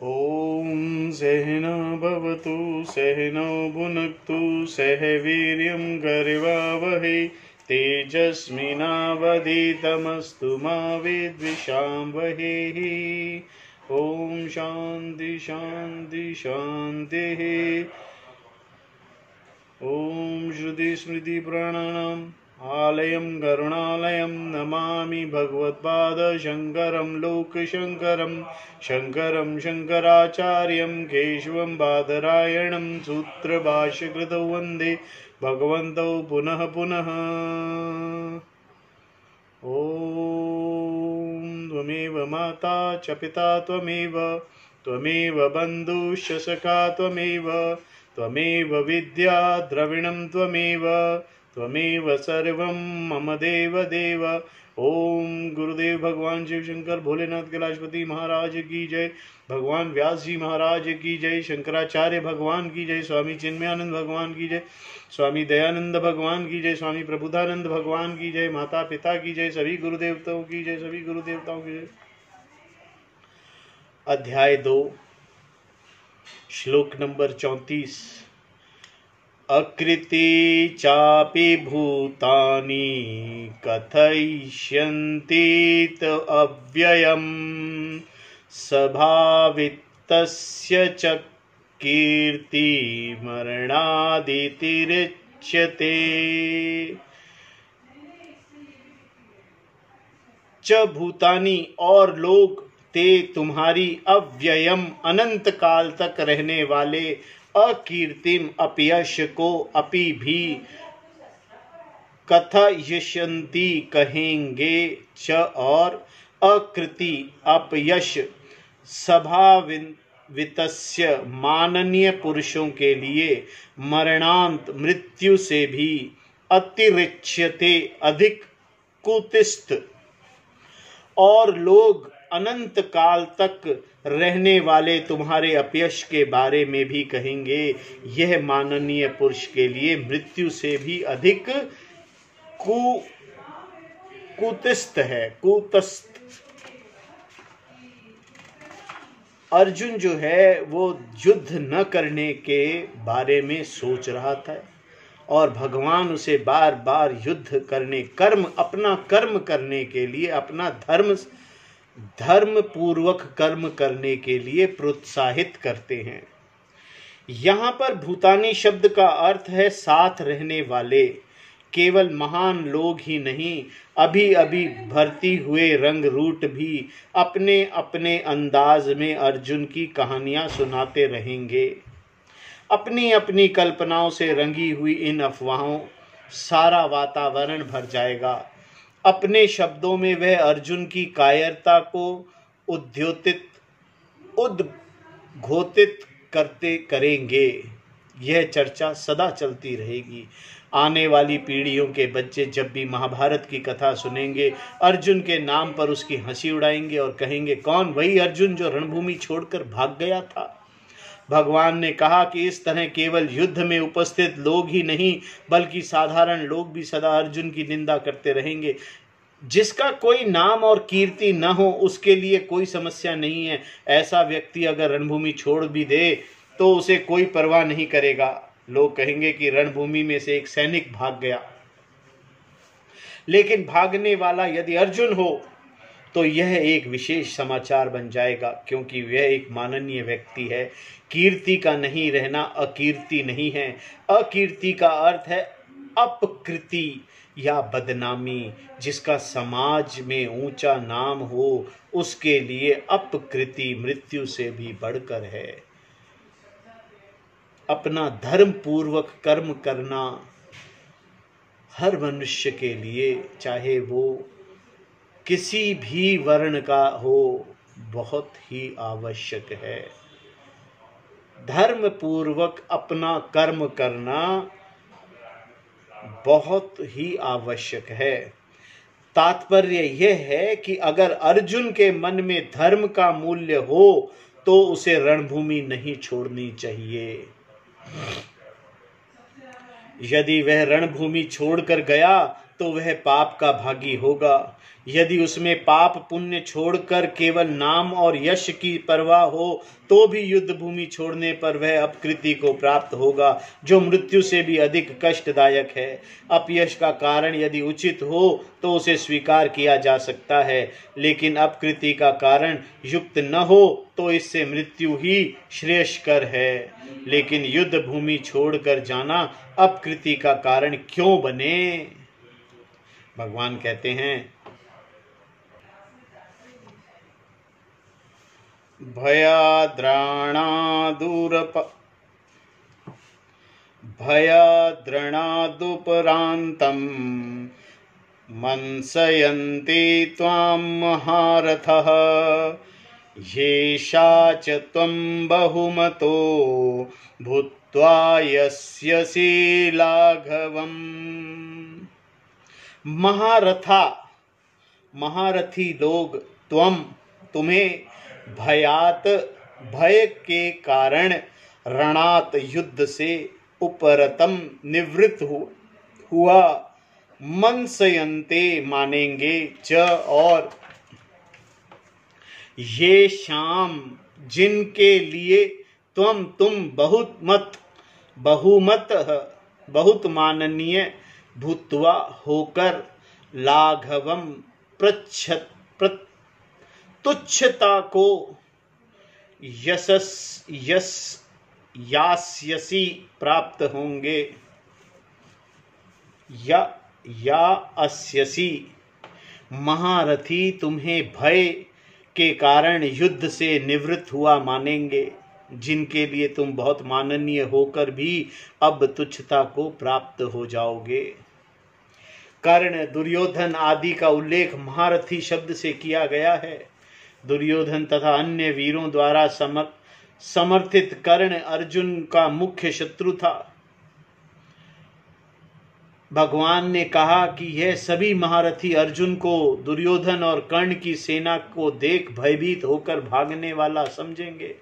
ॐ सहना भवतु सहनौ भुनक्तु सह वीर्यं करवावहै तेजस्विनावधीतमस्तु मा विद्विषावहै। ॐ शान्ति शान्ति शान्तिः। ॐ श्रुति स्मृति पुराणानाम् आलयं करुणालयं नमामि भगवत्पाद शङ्करं लोकशङ्करं शङ्करं शङ्कराचार्यं केशवं बादरायणं सूत्रभाष्यकृतौ वन्दे भगवन्तौ पुनः पुनः। ॐ त्वमेव माता च पिता त्वमेव बन्धुश्च सखा त्वमेव विद्या द्रविणं त्वमेव सर्वं मम देव देव। ओम गुरुदेव भगवान शिव शंकर भोलेनाथ कैलाशपति महाराज की जय, भगवान व्यास जी महाराज की जय, शंकराचार्य भगवान की जय, स्वामी चिन्मयानंद भगवान की जय, स्वामी दयानंद भगवान की जय, स्वामी प्रबुद्धानंद भगवान की जय, माता पिता की जय, सभी गुरुदेवताओं की जय, सभी गुरुदेवताओं की जय। अध्याय 2 श्लोक नंबर 34। अकृति चापि भूतानि कथयिष्यन्ति अव्ययम् स्वभावितस्य च कीर्ति मरणादितिरिच्यते। च भूतानि और लोग ते तुम्हारी अव्ययम अनंत काल तक रहने वाले अकीर्तिम अपयश को अपि भी कथयिष्यन्ति कहेंगे च और अकृति अपयश स्वभावितस्य माननीय पुरुषों के लिए मरणांत मृत्यु से भी अतिरिच्यते अधिक कुतिस्थ। और लोग अनंत काल तक रहने वाले तुम्हारे अपयश के बारे में भी कहेंगे, यह माननीय पुरुष के लिए मृत्यु से भी अधिक कुतिस्थ है, कुतस्थ। अर्जुन जो है वो युद्ध न करने के बारे में सोच रहा था और भगवान उसे बार बार युद्ध करने अपना कर्म करने के लिए, अपना धर्म पूर्वक कर्म करने के लिए प्रोत्साहित करते हैं। यहाँ पर भूतानी शब्द का अर्थ है साथ रहने वाले। केवल महान लोग ही नहीं, अभी अभी भर्ती हुए रंगरूट भी अपने अपने अंदाज में अर्जुन की कहानियां सुनाते रहेंगे। अपनी अपनी कल्पनाओं से रंगी हुई इन अफवाहों सारा वातावरण भर जाएगा। अपने शब्दों में वह अर्जुन की कायरता को उद्घोषित करते करेंगे। यह चर्चा सदा चलती रहेगी। आने वाली पीढ़ियों के बच्चे जब भी महाभारत की कथा सुनेंगे, अर्जुन के नाम पर उसकी हंसी उड़ाएंगे और कहेंगे, कौन? वही अर्जुन जो रणभूमि छोड़कर भाग गया था। भगवान ने कहा कि इस तरह केवल युद्ध में उपस्थित लोग ही नहीं बल्कि साधारण लोग भी सदा अर्जुन की निंदा करते रहेंगे। जिसका कोई नाम और कीर्ति न हो उसके लिए कोई समस्या नहीं है। ऐसा व्यक्ति अगर रणभूमि छोड़ भी दे तो उसे कोई परवाह नहीं करेगा। लोग कहेंगे कि रणभूमि में से एक सैनिक भाग गया। लेकिन भागने वाला यदि अर्जुन हो तो यह एक विशेष समाचार बन जाएगा, क्योंकि वह एक माननीय व्यक्ति है। कीर्ति का नहीं रहना अकीर्ति नहीं है। अकीर्ति का अर्थ है अपकृति या बदनामी। जिसका समाज में ऊंचा नाम हो उसके लिए अपकृति मृत्यु से भी बढ़कर है। अपना धर्म पूर्वक कर्म करना हर मनुष्य के लिए, चाहे वो किसी भी वर्ण का हो, बहुत ही आवश्यक है। धर्म पूर्वक अपना कर्म करना बहुत ही आवश्यक है। तात्पर्य यह है कि अगर अर्जुन के मन में धर्म का मूल्य हो तो उसे रणभूमि नहीं छोड़नी चाहिए। यदि वह रणभूमि छोड़कर गया तो वह पाप का भागी होगा, यदि उसमें पाप पुण्य छोड़कर केवल नाम और यश की परवाह हो तो भी युद्ध भूमि छोड़ने पर वह अपकृति को प्राप्त होगा, जो मृत्यु से भी अधिक कष्टदायक है। अपयश का कारण यदि उचित हो तो उसे स्वीकार किया जा सकता है, लेकिन अपकृति का कारण युक्त न हो तो इससे मृत्यु ही श्रेयस्कर है। लेकिन युद्ध भूमि छोड़कर जाना अपकृति का कारण क्यों बने? भगवान कहते हैं, भयाद्रणादुपरान्तं मंसयन्ति त्वां महारथः, येषा च त्वं बहुमतो भूत्वा यस्यसि लाघवम्। महारथी लोग तुम्हें भयात भय के कारण रणात युद्ध से उपरतम निवृत्त हुआ मनसयन्ते मानेंगे च, और ये शाम जिनके लिए तुम बहुत माननीय भूत्वा होकर लाघवम तुच्छता को यास्यसि प्राप्त होंगे, या अस्यसि। महारथी तुम्हें भय के कारण युद्ध से निवृत्त हुआ मानेंगे, जिनके लिए तुम बहुत माननीय होकर भी अब तुच्छता को प्राप्त हो जाओगे। कर्ण, दुर्योधन आदि का उल्लेख महारथी शब्द से किया गया है। दुर्योधन तथा अन्य वीरों द्वारा समर्थित कर्ण अर्जुन का मुख्य शत्रु था। भगवान ने कहा कि यह सभी महारथी अर्जुन को दुर्योधन और कर्ण की सेना को देख भयभीत होकर भागने वाला समझेंगे।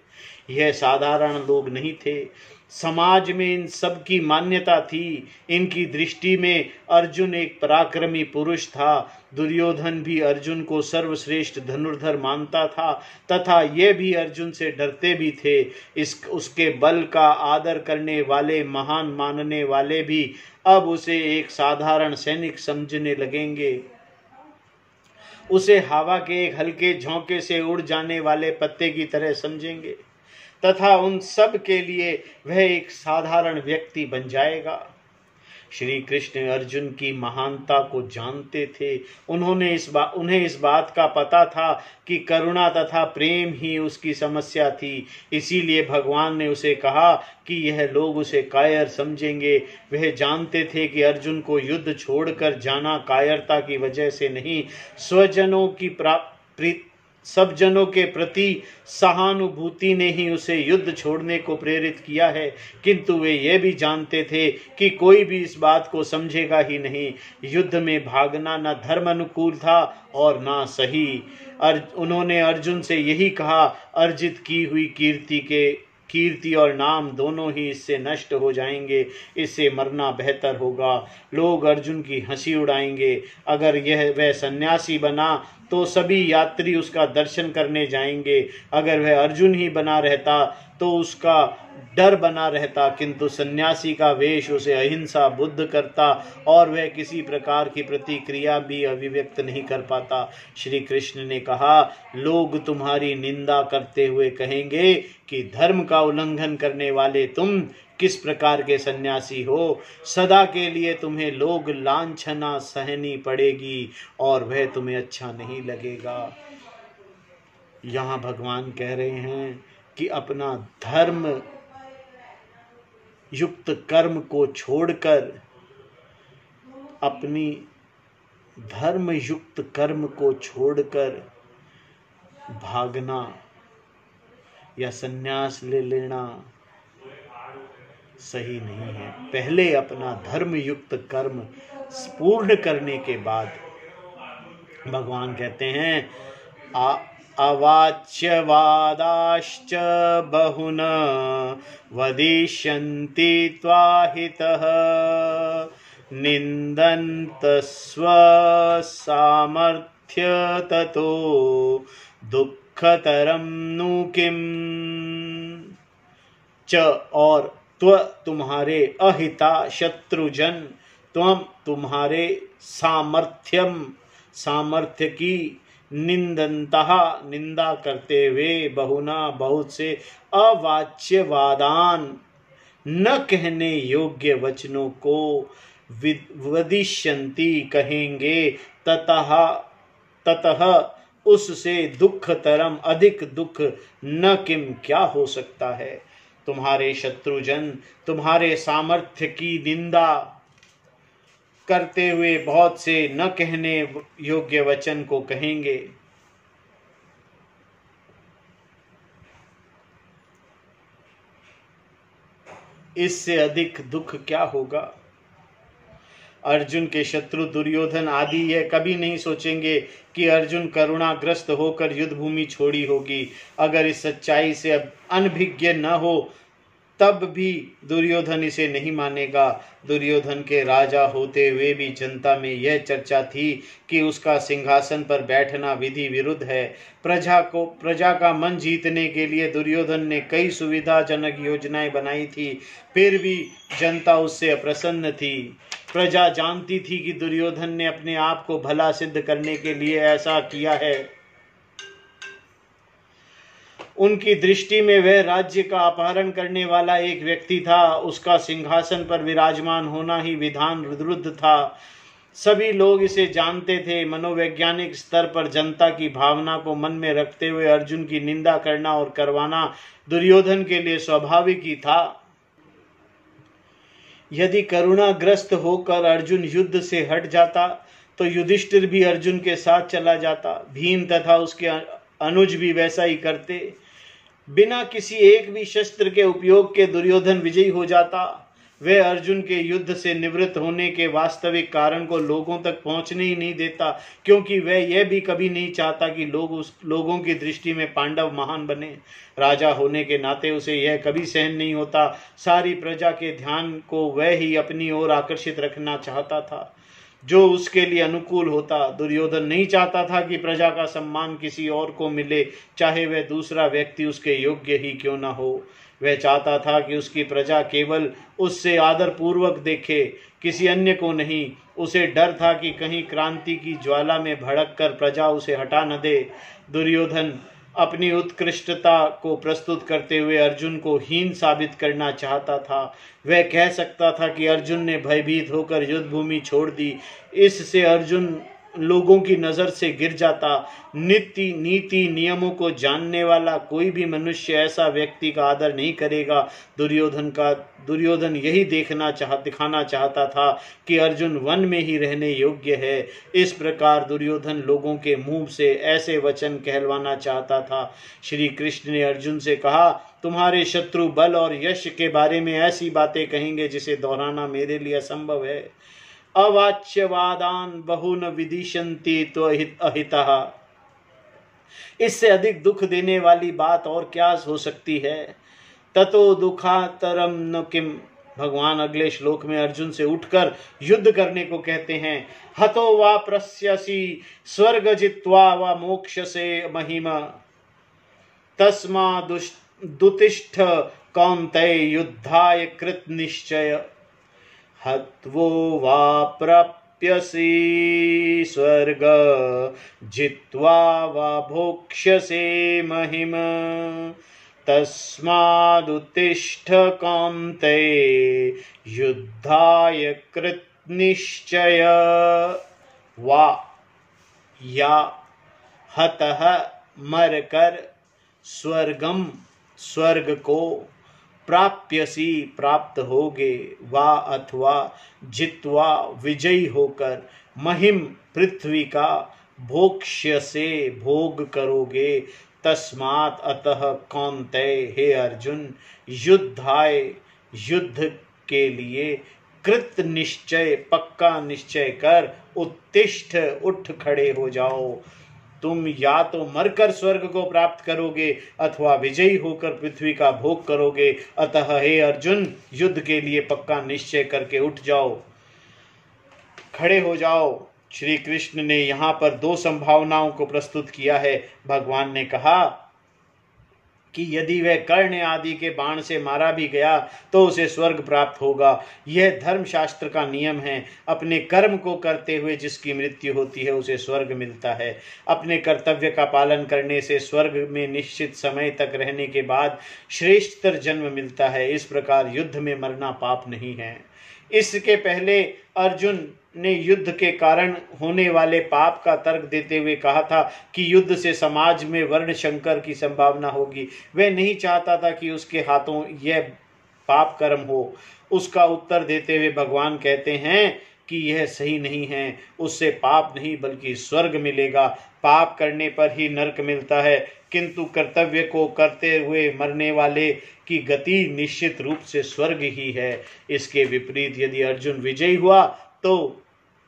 यह साधारण लोग नहीं थे। समाज में इन सब की मान्यता थी। इनकी दृष्टि में अर्जुन एक पराक्रमी पुरुष था। दुर्योधन भी अर्जुन को सर्वश्रेष्ठ धनुर्धर मानता था तथा ये भी अर्जुन से डरते भी थे। उसके बल का आदर करने वाले, महान मानने वाले भी अब उसे एक साधारण सैनिक समझने लगेंगे। उसे हवा के एक हल्के झोंके से उड़ जाने वाले पत्ते की तरह समझेंगे तथा उन सब के लिए वह एक साधारण व्यक्ति बन जाएगा। श्री कृष्ण अर्जुन की महानता को जानते थे। उन्हें इस बात का पता था कि करुणा तथा प्रेम ही उसकी समस्या थी। इसीलिए भगवान ने उसे कहा कि यह लोग उसे कायर समझेंगे। वह जानते थे कि अर्जुन को युद्ध छोड़कर जाना कायरता की वजह से नहीं, सब जनों के प्रति सहानुभूति ने ही उसे युद्ध छोड़ने को प्रेरित किया है। किंतु वे ये भी जानते थे कि कोई भी इस बात को समझेगा ही नहीं। युद्ध में भागना न धर्म अनुकूल था और न सही। उन्होंने अर्जुन से यही कहा, अर्जित की हुई कीर्ति और नाम दोनों ही इससे नष्ट हो जाएंगे। इससे मरना बेहतर होगा। लोग अर्जुन की हंसी उड़ाएंगे। अगर वह सन्यासी बना तो सभी यात्री उसका दर्शन करने जाएंगे। अगर वह अर्जुन ही बना रहता तो उसका डर बना रहता। किंतु सन्यासी का वेश उसे अहिंसा बुद्ध करता और वह किसी प्रकार की प्रतिक्रिया भी अभिव्यक्त नहीं कर पाता। श्री कृष्ण ने कहा, लोग तुम्हारी निंदा करते हुए कहेंगे कि धर्म का उल्लंघन करने वाले तुम किस प्रकार के सन्यासी हो। सदा के लिए तुम्हें लोग लांछना सहनी पड़ेगी और वह तुम्हें अच्छा नहीं लगेगा। यहाँ भगवान कह रहे हैं कि अपना धर्म युक्त कर्म को छोड़कर, अपनी धर्म युक्त कर्म को छोड़कर भागना या संन्यास ले लेना सही नहीं है। पहले अपना धर्म युक्त कर्म पूर्ण करने के बाद भगवान कहते हैं, अवाच्यवादाश्च बहुन वदिष्यन्ति त्वाहितः निन्दन्त स्वसामर्थ्यं ततो दुःखतरं नु किम च, और तुम्हारे अहिता शत्रुजन, तुम्हारे सामर्थ्य की निंदा करते हुए बहुना बहुत से अवाच्यवादान न कहने योग्य वचनों को वदिष्यन्ति कहेंगे, ततः उससे दुःखतरम अधिक दुख न किम क्या हो सकता है। तुम्हारे शत्रुजन तुम्हारे सामर्थ्य की निंदा करते हुए बहुत से न कहने योग्य वचन को कहेंगे। इससे अधिक दुख क्या होगा। अर्जुन के शत्रु दुर्योधन आदि यह कभी नहीं सोचेंगे कि अर्जुन करुणाग्रस्त होकर युद्ध भूमि छोड़ी होगी। अगर इस सच्चाई से अनभिज्ञ न हो तब भी दुर्योधन इसे नहीं मानेगा। दुर्योधन के राजा होते हुए भी जनता में यह चर्चा थी कि उसका सिंहासन पर बैठना विधि विरुद्ध है। प्रजा का मन जीतने के लिए दुर्योधन ने कई सुविधाजनक योजनाएं बनाई थी, फिर भी जनता उससे अप्रसन्न थी। प्रजा जानती थी कि दुर्योधन ने अपने आप को भला सिद्ध करने के लिए ऐसा किया है। उनकी दृष्टि में वह राज्य का अपहरण करने वाला एक व्यक्ति था। उसका सिंहासन पर विराजमान होना ही विधान विरुद्ध था। सभी लोग इसे जानते थे। मनोवैज्ञानिक स्तर पर जनता की भावना को मन में रखते हुए अर्जुन की निंदा करना और करवाना दुर्योधन के लिए स्वाभाविक ही था। यदि करुणाग्रस्त होकर अर्जुन युद्ध से हट जाता तो युधिष्ठिर भी अर्जुन के साथ चला जाता। भीम तथा उसके अनुज भी वैसा ही करते। बिना किसी एक भी शस्त्र के उपयोग के दुर्योधन विजयी हो जाता। वह अर्जुन के युद्ध से निवृत्त होने के वास्तविक कारण को लोगों तक पहुंचने ही नहीं देता, क्योंकि वह यह भी कभी नहीं चाहता कि लोगों की दृष्टि में पांडव महान बने। राजा होने के नाते उसे यह कभी सहन नहीं होता। सारी प्रजा के ध्यान को वह ही अपनी ओर आकर्षित रखना चाहता था, जो उसके लिए अनुकूल होता। दुर्योधन नहीं चाहता था कि प्रजा का सम्मान किसी और को मिले, चाहे वह दूसरा व्यक्ति उसके योग्य ही क्यों न हो। वह चाहता था कि उसकी प्रजा केवल उससे आदर पूर्वक देखे, किसी अन्य को नहीं। उसे डर था कि कहीं क्रांति की ज्वाला में भड़क कर प्रजा उसे हटा न दे। दुर्योधन अपनी उत्कृष्टता को प्रस्तुत करते हुए अर्जुन को हीन साबित करना चाहता था। वह कह सकता था कि अर्जुन ने भयभीत होकर युद्ध भूमि छोड़ दी। इससे अर्जुन लोगों की नजर से गिर जाता। नीति नियमों को जानने वाला कोई भी मनुष्य ऐसा व्यक्ति का आदर नहीं करेगा। दुर्योधन यही दिखाना चाहता था कि अर्जुन वन में ही रहने योग्य है। इस प्रकार दुर्योधन लोगों के मुंह से ऐसे वचन कहलवाना चाहता था। श्री कृष्ण ने अर्जुन से कहा, तुम्हारे शत्रु बल और यश के बारे में ऐसी बातें कहेंगे जिसे दोहराना मेरे लिए असंभव है। अवाच्यवादान बहुन विदिशन्ति तो अहितः। इससे अधिक दुख देने वाली बात और क्या हो सकती है। ततो दुखातरम न किम। भगवान अगले श्लोक में अर्जुन से उठकर युद्ध करने को कहते हैं। हतो वा प्रस्यसि स्वर्ग जित्वा वा मोक्षसे महिमा, तस्मादुत्तिष्ठ कौन्तेय युद्धाय कृत निश्चय। हत्वो वा प्राप्यसि स्वर्ग जित्वा वा भोक्ष्यसे महिम, तस्मादुत्तिष्ठ कौन्तेय युद्धाय कृत निश्चय। वा या हतः मरकर, स्वर्ग को, प्राप्यसी प्राप्त होगे, वा अथवा, जित्वा विजयी होकर, महिम पृथ्वी का, भोक्ष्य से भोग करोगे। तस्मात् अतः कौन्तेय हे अर्जुन, युद्धाय युद्ध के लिए, कृत निश्चय पक्का निश्चय कर, उत्तिष्ठ उठ खड़े हो जाओ। तुम या तो मरकर स्वर्ग को प्राप्त करोगे अथवा विजयी होकर पृथ्वी का भोग करोगे। अतः हे अर्जुन, युद्ध के लिए पक्का निश्चय करके उठ जाओ, खड़े हो जाओ। श्री कृष्ण ने यहाँ पर दो संभावनाओं को प्रस्तुत किया है। भगवान ने कहा कि यदि वह कर्ण आदि के बाण से मारा भी गया तो उसे स्वर्ग प्राप्त होगा। यह धर्मशास्त्र का नियम है। अपने कर्म को करते हुए जिसकी मृत्यु होती है उसे स्वर्ग मिलता है। अपने कर्तव्य का पालन करने से स्वर्ग में निश्चित समय तक रहने के बाद श्रेष्ठतर जन्म मिलता है। इस प्रकार युद्ध में मरना पाप नहीं है। इसके पहले अर्जुन ने युद्ध के कारण होने वाले पाप का तर्क देते हुए कहा था कि युद्ध से समाज में वर्ण संकर की संभावना होगी। वह नहीं चाहता था कि उसके हाथों यह पाप कर्म हो। उसका उत्तर देते हुए भगवान कहते हैं कि यह सही नहीं है। उससे पाप नहीं बल्कि स्वर्ग मिलेगा। पाप करने पर ही नरक मिलता है, किंतु कर्तव्य को करते हुए मरने वाले की गति निश्चित रूप से स्वर्ग ही है। इसके विपरीत यदि अर्जुन विजयी हुआ तो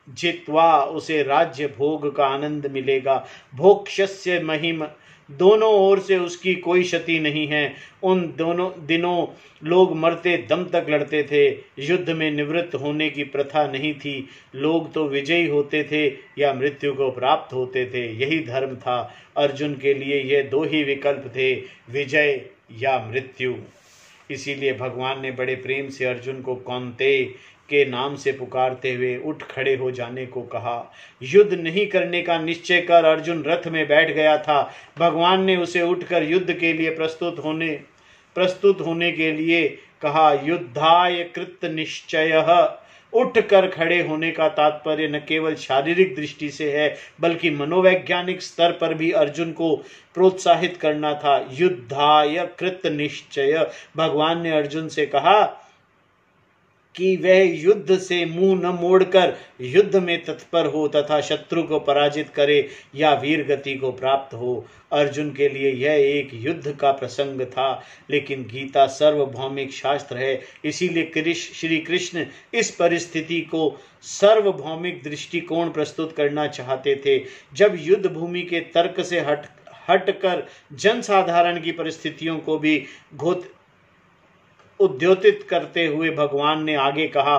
जित्वा उसे राज्य भोग का आनंद मिलेगा। भोक्ष्यस्य महिम, दोनों ओर से उसकी कोई क्षति नहीं है। उन दोनों दिनों लोग मरते दम तक लड़ते थे। युद्ध में निवृत्त होने की प्रथा नहीं थी। लोग तो विजयी होते थे या मृत्यु को प्राप्त होते थे। यही धर्म था। अर्जुन के लिए ये दो ही विकल्प थे, विजय या मृत्यु। इसीलिए भगवान ने बड़े प्रेम से अर्जुन को कौन्तेय के नाम से पुकारते हुए उठ खड़े हो जाने को कहा। युद्ध नहीं करने का निश्चय कर अर्जुन रथ में बैठ गया था। भगवान ने उसे उठकर युद्ध के लिए प्रस्तुत होने के लिए कहा। युद्धाय कृत निश्चयः, उठकर खड़े होने का तात्पर्य न केवल शारीरिक दृष्टि से है बल्कि मनोवैज्ञानिक स्तर पर भी अर्जुन को प्रोत्साहित करना था। युद्धाय कृत निश्चय, भगवान ने अर्जुन से कहा कि वह युद्ध से मुंह न मोड़कर युद्ध में तत्पर हो तथा शत्रु को पराजित करे या वीर गति को प्राप्त हो। अर्जुन के लिए यह एक युद्ध का प्रसंग था, लेकिन गीता सार्वभौमिक शास्त्र है। इसीलिए श्री कृष्ण इस परिस्थिति को सार्वभौमिक दृष्टिकोण प्रस्तुत करना चाहते थे। जब युद्ध भूमि के तर्क से हटकर जनसाधारण की परिस्थितियों को भी उद्योतित करते हुए भगवान ने आगे कहा।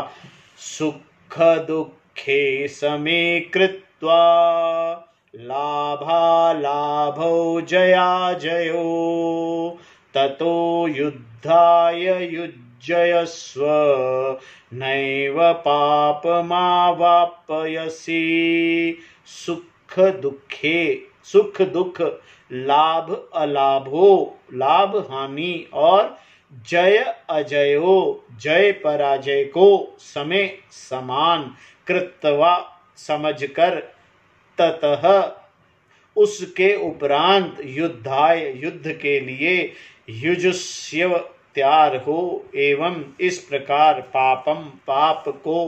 सुख दुखे समे कृत्वा लाभालाभौ जया जयो ततो युद्धाय युज्यस्व नैव पापमावाप्यसि। सुख दुख, लाभ अलाभो, लाभ हानि और जय अजयो, जय पराजय को समय समान कृत्वा समझकर ततः उसके उपरांत युद्धाय युद्ध के लिए युजुष्यव तैयार हो। एवं इस प्रकार पापम पाप को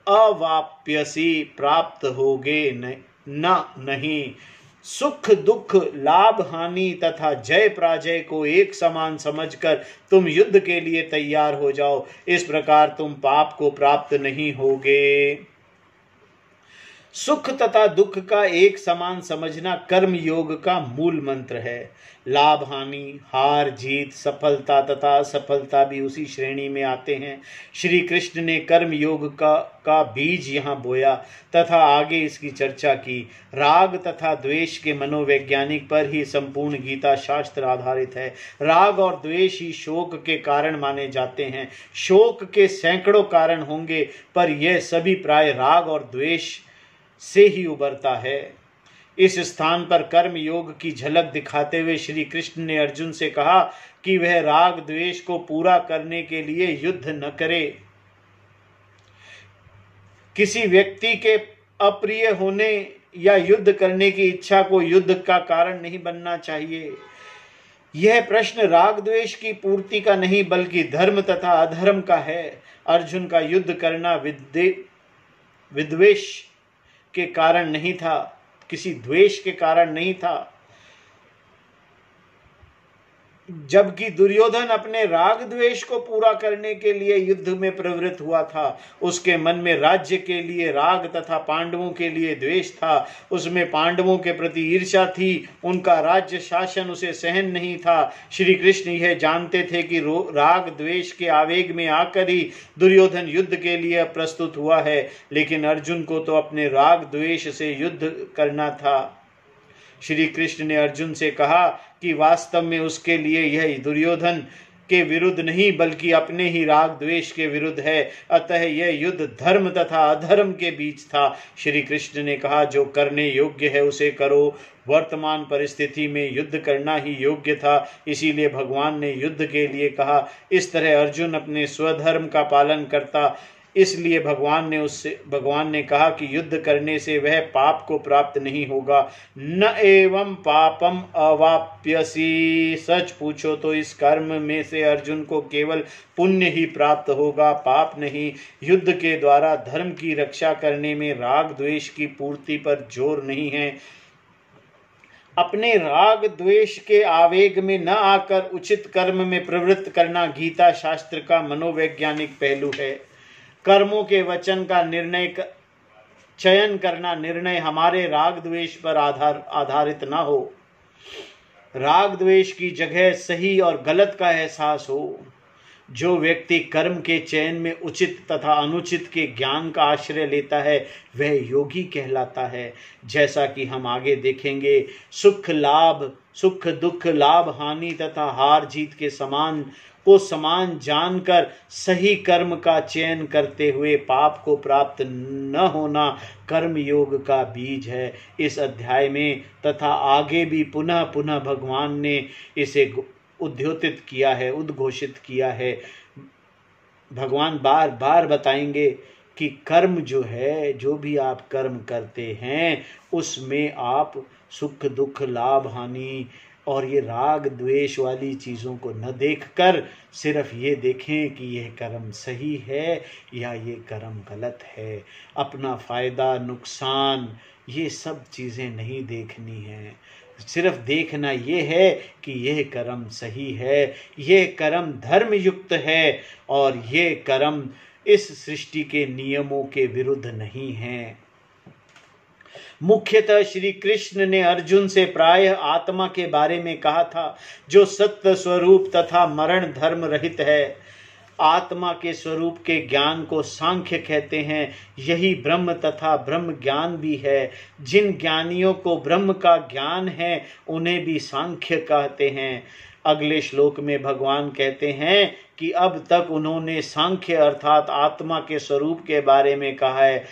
अवाप्यसी प्राप्त होगे नहीं। सुख दुख, लाभ हानि तथा जय पराजय को एक समान समझकर तुम युद्ध के लिए तैयार हो जाओ। इस प्रकार तुम पाप को प्राप्त नहीं होगे। सुख तथा दुख का एक समान समझना कर्म योग का मूल मंत्र है। लाभ हानि, हार जीत, सफलता तथा असफलता भी उसी श्रेणी में आते हैं। श्री कृष्ण ने कर्म योग का बीज यहाँ बोया तथा आगे इसकी चर्चा की। राग तथा द्वेष के मनोवैज्ञानिक पर ही संपूर्ण गीता शास्त्र आधारित है। राग और द्वेष ही शोक के कारण माने जाते हैं। शोक के सैकड़ों कारण होंगे पर यह सभी प्राय राग और द्वेष से ही उभरता है। इस स्थान पर कर्म योग की झलक दिखाते हुए श्री कृष्ण ने अर्जुन से कहा कि वह राग द्वेष को पूरा करने के लिए युद्ध न करे। किसी व्यक्ति के अप्रिय होने या युद्ध करने की इच्छा को युद्ध का कारण नहीं बनना चाहिए। यह प्रश्न राग द्वेष की पूर्ति का नहीं बल्कि धर्म तथा अधर्म का है। अर्जुन का युद्ध करना विद्वेष के कारण नहीं था, किसी द्वेष के कारण नहीं था। जबकि दुर्योधन अपने राग द्वेष को पूरा करने के लिए युद्ध में प्रवृत्त हुआ था। उसके मन में राज्य के लिए राग तथा पांडवों के लिए द्वेष था। उसमें पांडवों के प्रति ईर्ष्या थी, उनका राज्य शासन उसे सहन नहीं था। श्री कृष्ण यह जानते थे कि राग द्वेष के आवेग में आकर ही दुर्योधन युद्ध के लिए प्रस्तुत हुआ है, लेकिन अर्जुन को तो अपने राग द्वेष से युद्ध करना था। श्री कृष्ण ने अर्जुन से कहा कि वास्तव में उसके लिए यह दुर्योधन के विरुद्ध नहीं बल्कि अपने ही राग द्वेष के विरुद्ध है। अतः यह युद्ध धर्म तथा अधर्म के बीच था। श्री कृष्ण ने कहा, जो करने योग्य है उसे करो। वर्तमान परिस्थिति में युद्ध करना ही योग्य था, इसीलिए भगवान ने युद्ध के लिए कहा। इस तरह अर्जुन अपने स्वधर्म का पालन करता, इसलिए भगवान ने कहा कि युद्ध करने से वह पाप को प्राप्त नहीं होगा। न एवं पापम अवाप्यसी, सच पूछो तो इस कर्म में से अर्जुन को केवल पुण्य ही प्राप्त होगा, पाप नहीं। युद्ध के द्वारा धर्म की रक्षा करने में राग द्वेष की पूर्ति पर जोर नहीं है। अपने राग द्वेष के आवेग में न आकर उचित कर्म में प्रवृत्त करना गीता शास्त्र का मनोवैज्ञानिक पहलू है। कर्मों के वचन का चयन करना निर्णय हमारे राग द्वेष पर आधारित न हो। राग द्वेष की जगह सही और गलत का एहसास हो। जो व्यक्ति कर्म के चयन में उचित तथा अनुचित के ज्ञान का आश्रय लेता है वह योगी कहलाता है। जैसा कि हम आगे देखेंगे, सुख दुख, लाभ हानि तथा हार जीत के समान जानकर सही कर्म का चयन करते हुए पाप को प्राप्त न होना कर्म योग का बीज है। इस अध्याय में तथा आगे भी पुनः पुनः भगवान ने इसे उद्घोषित किया है। भगवान बार बार बताएंगे कि कर्म जो है, जो भी आप कर्म करते हैं उसमें आप सुख दुख, लाभ हानि और ये राग द्वेष वाली चीज़ों को न देखकर सिर्फ ये देखें कि यह कर्म सही है या ये कर्म गलत है। अपना फ़ायदा नुकसान ये सब चीज़ें नहीं देखनी है। सिर्फ देखना ये है कि यह कर्म सही है, यह कर्म धर्म युक्त है और ये कर्म इस सृष्टि के नियमों के विरुद्ध नहीं है। मुख्यतः श्री कृष्ण ने अर्जुन से प्रायः आत्मा के बारे में कहा था, जो सत्य स्वरूप तथा मरण धर्म रहित है। आत्मा के स्वरूप के ज्ञान को सांख्य कहते हैं। यही ब्रह्म तथा ब्रह्म ज्ञान भी है। जिन ज्ञानियों को ब्रह्म का ज्ञान है उन्हें भी सांख्य कहते हैं। अगले श्लोक में भगवान कहते हैं कि अब तक उन्होंने सांख्य अर्थात आत्मा के स्वरूप के बारे में कहा है,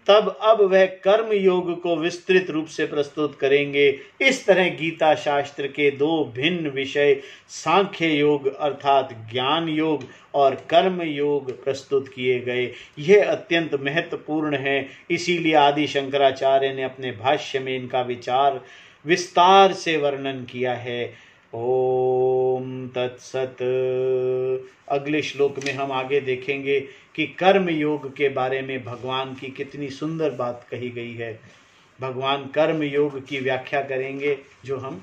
तब अब वह कर्म योग को विस्तृत रूप से प्रस्तुत करेंगे। इस तरह गीता शास्त्र के दो भिन्न विषय सांख्य योग अर्थात ज्ञान योग और कर्म योग प्रस्तुत किए गए। यह अत्यंत महत्वपूर्ण है, इसीलिए आदि शंकराचार्य ने अपने भाष्य में इनका विस्तार से वर्णन किया है। ओम तत्सत। अगले श्लोक में हम आगे देखेंगे कि कर्म योग के बारे में भगवान की कितनी सुंदर बात कही गई है। भगवान कर्म योग की व्याख्या करेंगे जो हम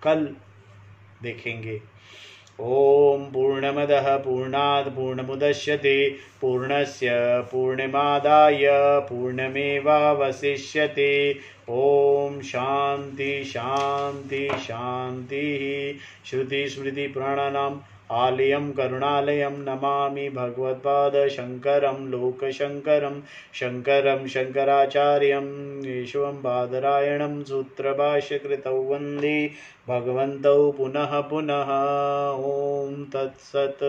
कल देखेंगे। ओम पूर्णमदः पूर्णात् पूर्णमुदच्यते पूर्णस्य पूर्णमादाय पूर्णमेवावशिष्यते। ओम शांति शांति शांति। श्रुति स्मृति पुराणानाम् आलयं करुणालयं नमामि भगवत्पादशङ्करं लोकशङ्करं शङ्करं शङ्कराचार्यं केशवं बादरायणं सूत्रभाष्यकृतौ वन्दे भगवन्तौ पुनः पुनः। ॐ तत्सत्।